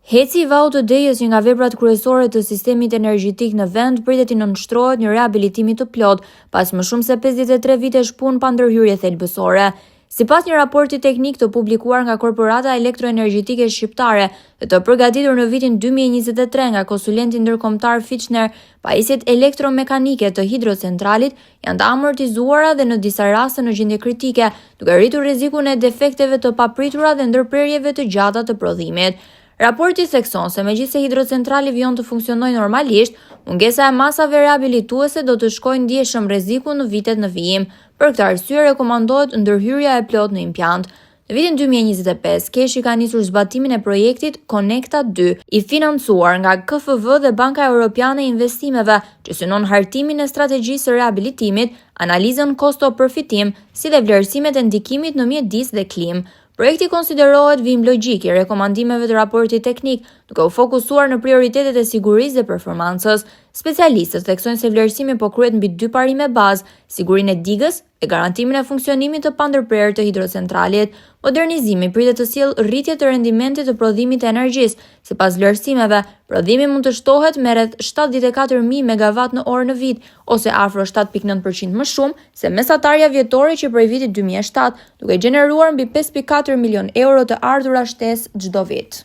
Heci i vau të Dejës, një nga veprat kryesore të sistemit energjetik në vend, pritet të nënshtrohet një rehabilitimi të plot pas më shumë se 53 vitesh punë pa ndërhyrje thelbësore. Sipas një raporti teknik të publikuar nga Korporata Elektroenergjetike Shqiptare dhe të përgatitur në vitin 2023 nga konsulenti ndërkombëtar Fichtner, pajisjet elektromekanike të hidrocentralit janë të amortizuara dhe në disa raste në gjendje kritike, duke rritur rrezikun e defekteve të papritura dhe ndërprerjeve të gjata të prodhimit. Raporti thekson se megjithse hidrocentrali vjen të funksionojë normalisht, mungesa e masave rehabilituese do të shkojë ndjeshëm rreziku në vitet në vijim. Për këtë arsye rekomandohet ndërhyrja e plot në impjant. Në vitin 2025, Keshi ka nisur zbatimin e projektit Connecta 2, i financuar nga KFV dhe Banka Europiane e Investimeve, që synon hartimin e strategjisë së rehabilitimit, analizën kosto-përfitim, si dhe vlerësimet e ndikimit në mjedis dhe klim. Projekti konsiderohet vim logjik i rekomandimeve të raportit teknik, duke u fokusuar në prioritetet e sigurisë dhe performancës. Specialistët theksojnë se vlerësimi po kryhet mbi dy parime bazë: sigurinë e digës e garantimin e funksionimit të pandërprerë të hidrocentralit. Modernizimi pritet të sjellë rritje të rendimentit të prodhimit të energjisë. Sipas vlerësimeve, prodhimi mund të shtohet me rreth 74.000 megawatt në orë në vit, ose afro 7.9% më shumë se mesatarja vjetore që prej vitit 2007, duke gjeneruar mbi 5.4 milion euro të ardhura shtesë çdo vit.